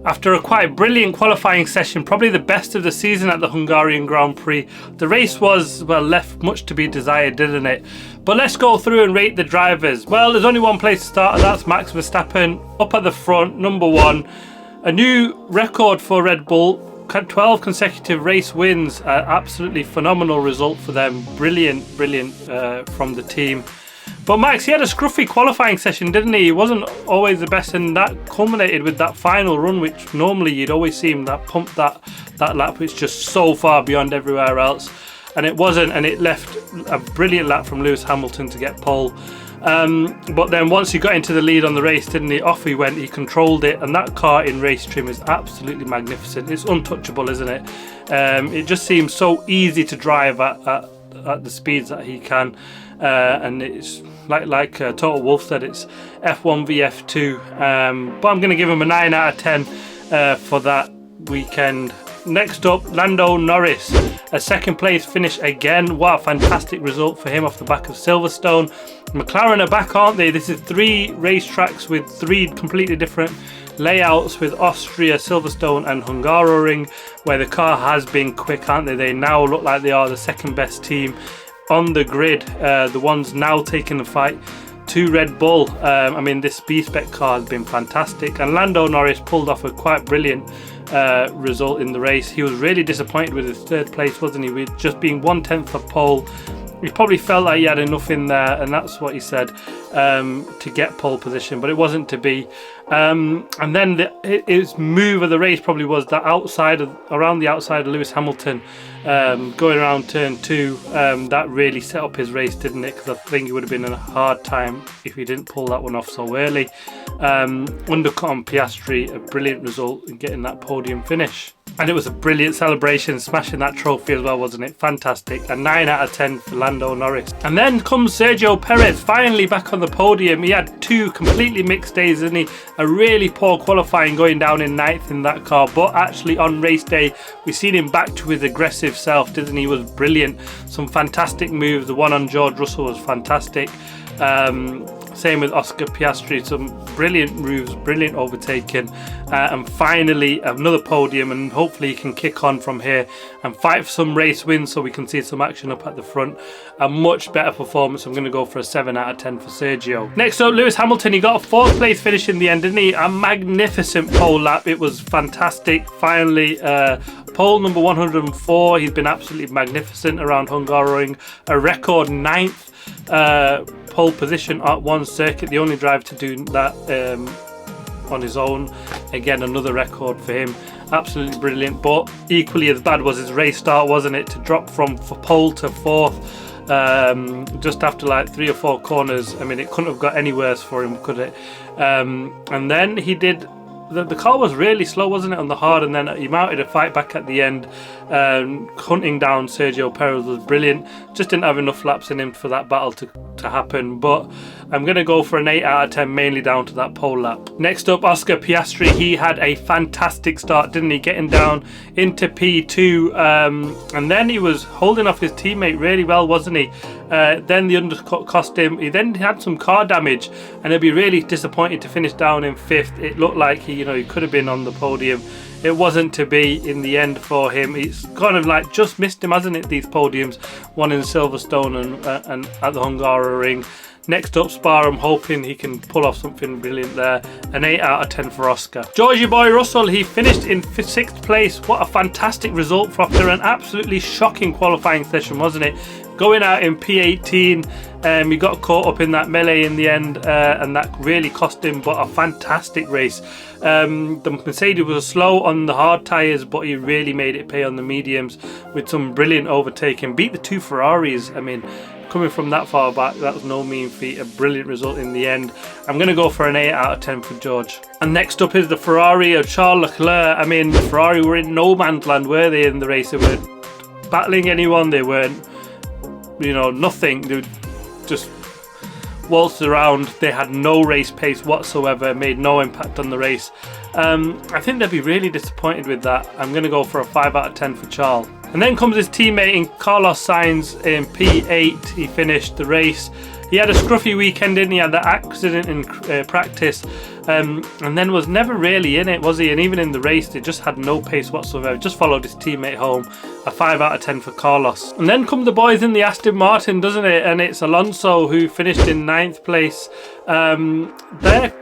After a quite brilliant qualifying session, probably the best of the season at the Hungarian Grand Prix, the race was, well, left much to be desired, didn't it? But let's go through and rate the drivers. Well, there's only one place to start, and that's Max Verstappen, up at the front, number 1. A new record for Red Bull, 12 consecutive race wins, absolutely phenomenal result for them. Brilliant from the team. But Max, he had a scruffy qualifying session, didn't he? He wasn't always the best, and that culminated with that final run, which normally you'd always see him that pump that lap, which is just so far beyond everywhere else. And it wasn't, and it left a brilliant lap from Lewis Hamilton to get pole. But then once he got into the lead on the race, didn't he? Off he went, he controlled it, and that car in race trim is absolutely magnificent. It's untouchable, isn't it? It just seems so easy to drive at the speeds that he can. And it's like Total Wolf said, it's F1 v F2, but I'm going to give him a 9 out of 10 for that weekend. Next up, Lando Norris, a second place finish again. What a fantastic result for him off the back of Silverstone. McLaren are back, aren't they? This is 3 racetracks with 3 completely different layouts, with Austria, Silverstone and Hungaroring, where the car has been quick, aren't they? They now look like they are the second best team on the grid, the ones now taking the fight to Red Bull. I mean, this B-Spec car has been fantastic, and Lando Norris pulled off a quite brilliant result in the race. He was really disappointed with his 3rd place, wasn't he, with just being 1/10 of pole. He probably felt like he had enough in there, and that's what he said, to get pole position, but it wasn't to be. And then his move of the race probably was that around the outside of Lewis Hamilton, going around turn 2. That really set up his race, didn't it? Because I think it would have been a hard time if he didn't pull that one off so early. Undercut on Piastri, a brilliant result in getting that podium finish. And it was a brilliant celebration, smashing that trophy as well, wasn't it? Fantastic. A 9 out of 10 for Lando Norris. And then comes Sergio Perez, finally back on the podium. He had 2 completely mixed days, didn't he? A really poor qualifying, going down in 9th in that car. But actually on race day, we've seen him back to his aggressive self, didn't he? He was brilliant. Some fantastic moves. The one on George Russell was fantastic. Same with Oscar Piastri, some brilliant moves, brilliant overtaking, and finally another podium, and hopefully he can kick on from here and fight for some race wins so we can see some action up at the front. A much better performance. I'm going to go for a 7 out of 10 for Sergio. Next up, Lewis Hamilton. He got a 4th place finish in the end, didn't he? A magnificent pole lap. It was fantastic. Finally, pole number 104. He's been absolutely magnificent around Hungaroring. A record 9th pole position at one circuit, the only driver to do that on his own. Again, another record for him. Absolutely brilliant, but equally as bad was his race start, wasn't it? To drop from pole to 4th just after like 3 or 4 corners. I mean, it couldn't have got any worse for him, could it? And then he did. The car was really slow, wasn't it, on the hard, and then he mounted a fight back at the end. Hunting down Sergio Perez was brilliant. Just didn't have enough laps in him for that battle to happen, but I'm going to go for an 8 out of 10, mainly down to that pole lap. Next up, Oscar Piastri. He had a fantastic start, didn't he? Getting down into P2, and then he was holding off his teammate really well, wasn't he? Then the undercut cost him. He then had some car damage, and he'd be really disappointed to finish down in 5th. It looked like he could have been on the podium. It wasn't to be in the end for him. It's kind of like just missed him, hasn't it, these podiums? One in Silverstone and at the Hungaroring. Next up, Spa. I'm hoping he can pull off something brilliant there. An 8 out of 10 for Oscar. Georgie boy Russell, he finished in 6th place. What a fantastic result after an absolutely shocking qualifying session, wasn't it? Going out in P18, he got caught up in that melee in the end, and that really cost him, but a fantastic race. The Mercedes was slow on the hard tyres, but he really made it pay on the mediums with some brilliant overtaking. Beat the 2 Ferraris. I mean, coming from that far back, that was no mean feat. A brilliant result in the end. I'm going to go for an 8 out of 10 for George. And next up is the Ferrari of Charles Leclerc. I mean, the Ferrari were in no man's land, were they, in the race? They weren't battling anyone. They weren't, nothing. They just waltzed around. They had no race pace whatsoever, made no impact on the race. I think they'd be really disappointed with that. I'm going to go for a 5 out of 10 for Charles. And then comes his teammate in Carlos Sainz in P8. He finished the race. He had a scruffy weekend, didn't he? He had that accident in practice, and then was never really in it, was he? And even in the race, they just had no pace whatsoever. Just followed his teammate home. A 5 out of 10 for Carlos. And then come the boys in the Aston Martin, doesn't it? And it's Alonso who finished in 9th place. Their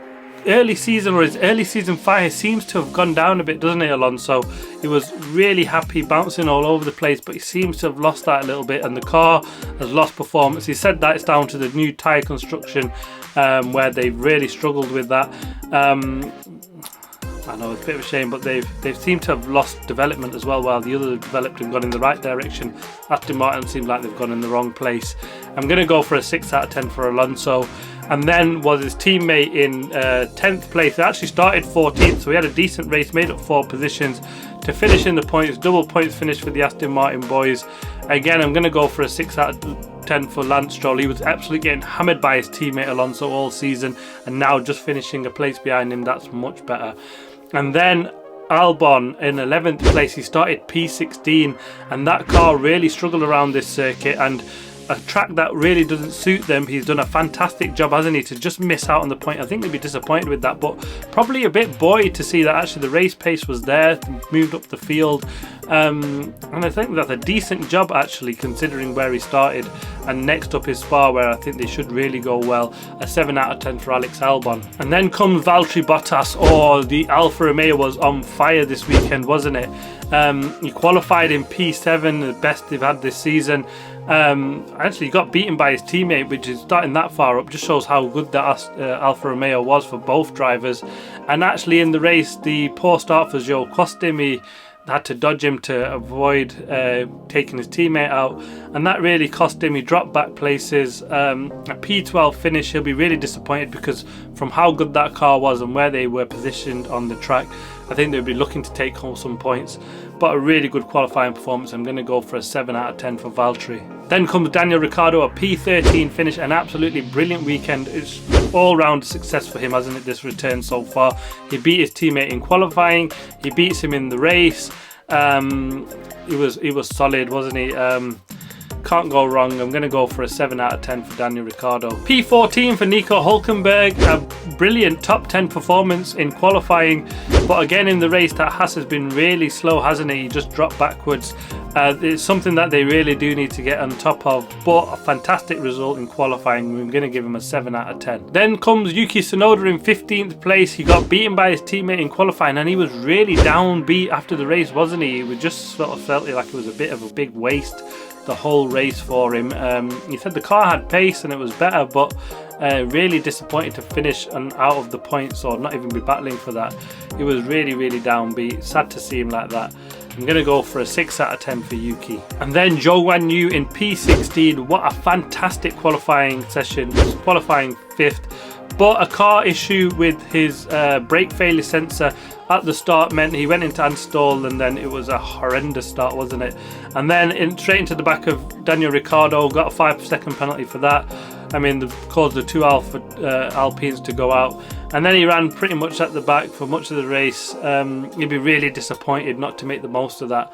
early season, or his early season fire, seems to have gone down a bit, doesn't it, Alonso? He was really happy, bouncing all over the place, but he seems to have lost that a little bit, and the car has lost performance. He said that it's down to the new tyre construction, where they've really struggled with that. I know it's a bit of a shame, but they've seemed to have lost development as well, while the others have developed and gone in the right direction. Aston Martin seems like they've gone in the wrong place. I'm going to go for a 6 out of 10 for Alonso. And then was his teammate in 10th place. They actually started 14th, so he had a decent race, made up 4 positions to finish in the points. Double points finish for the Aston Martin boys. Again, I'm going to go for a 6 out of 10 for Lance Stroll. He was absolutely getting hammered by his teammate Alonso all season, and now just finishing a place behind him, that's much better. And then Albon in 11th place. He started P16, and that car really struggled around this circuit, and a track that really doesn't suit them. He's done a fantastic job, hasn't he, to just miss out on the point. I think they'd be disappointed with that, but probably a bit buoyed to see that actually the race pace was there, moved up the field, and I think that's a decent job actually, considering where he started. And next up is Spa, where I think they should really go well. A 7 out of 10 for Alex Albon. And then comes Valtteri Bottas. Oh, the Alfa Romeo was on fire this weekend, wasn't it? He qualified in P7, the best they've had this season. Actually got beaten by his teammate, which is starting that far up, just shows how good the Alfa Romeo was for both drivers. And actually in the race, the poor start for Joe cost him. He had to dodge him to avoid taking his teammate out, and that really cost him. He dropped back places. A P12 finish, he'll be really disappointed, because from how good that car was and where they were positioned on the track, I think they'll be looking to take home some points. But a really good qualifying performance. I'm going to go for a 7 out of 10 for Valtteri. Then comes Daniel Ricciardo, a P13 finish, an absolutely brilliant weekend. It's all-round success for him, hasn't it, this return so far? He beat his teammate in qualifying, he beats him in the race. He was solid, wasn't he? Can't go wrong. I'm going to go for a 7 out of 10 for Daniel Ricciardo. P14 for Nico Hulkenberg, a brilliant top 10 performance in qualifying, but again in the race that Haas has been really slow, hasn't he? He just dropped backwards. It's something that they really do need to get on top of, but a fantastic result in qualifying. We're going to give him a 7 out of 10. Then comes Yuki Tsunoda in 15th place. He got beaten by his teammate in qualifying, and he was really downbeat after the race, wasn't he? We just sort of felt like it was a bit of a big waste, the whole race for him. He said the car had pace and it was better, but really disappointed to finish and out of the points, or not even be battling for that. He was really downbeat. Sad to see him like that. I'm going to go for a 6 out of 10 for Yuki. And then Zhou Guanyu in P16. What a fantastic qualifying session. He was qualifying 5th, but a car issue with his brake failure sensor at the start meant he went into install, and then it was a horrendous start, wasn't it? And then straight into the back of Daniel Ricciardo, got a 5-second penalty for that. I mean, caused the 2 Alpines to go out. And then he ran pretty much at the back for much of the race. He'd be really disappointed not to make the most of that.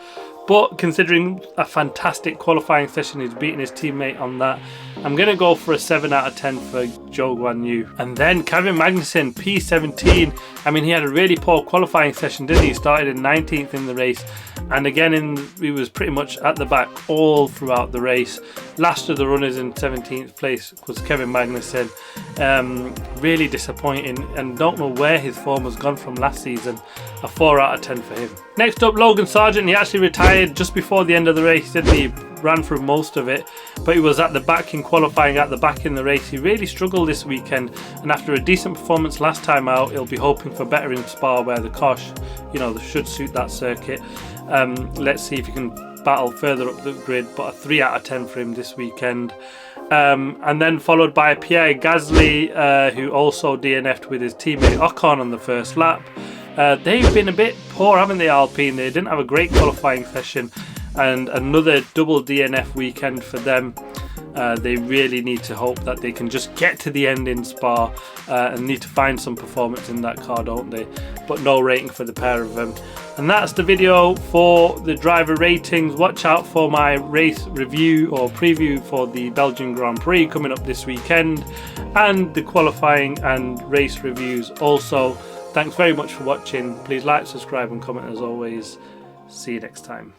But considering a fantastic qualifying session, he's beaten his teammate on that. I'm going to go for a 7 out of 10 for Zhou Guanyu. And then Kevin Magnuson, P17. I mean, he had a really poor qualifying session, didn't he? He started in 19th in the race. And again, he was pretty much at the back all throughout the race. Last of the runners in 17th place was Kevin Magnuson. Really disappointing, and don't know where his form has gone from last season. A 4 out of 10 for him. Next up, Logan Sargent. He actually retired just before the end of the race. He said he ran through most of it, but he was at the back in qualifying, at the back in the race. He really struggled this weekend, and after a decent performance last time out, he'll be hoping for better in Spa, where the car should suit that circuit. Let's see if he can battle further up the grid, but a 3 out of 10 for him this weekend. And then followed by Pierre Gasly, who also DNF'd with his teammate Ocon on the first lap. They've been a bit poor, haven't they, Alpine? They didn't have a great qualifying session, and another double DNF weekend for them. They really need to hope that they can just get to the end in Spa and need to find some performance in that car, don't they? But no rating for the pair of them. And that's the video for the driver ratings. Watch out for my race review or preview for the Belgian Grand Prix coming up this weekend, and the qualifying and race reviews also. Thanks very much for watching. Please like, subscribe and comment as always. See you next time.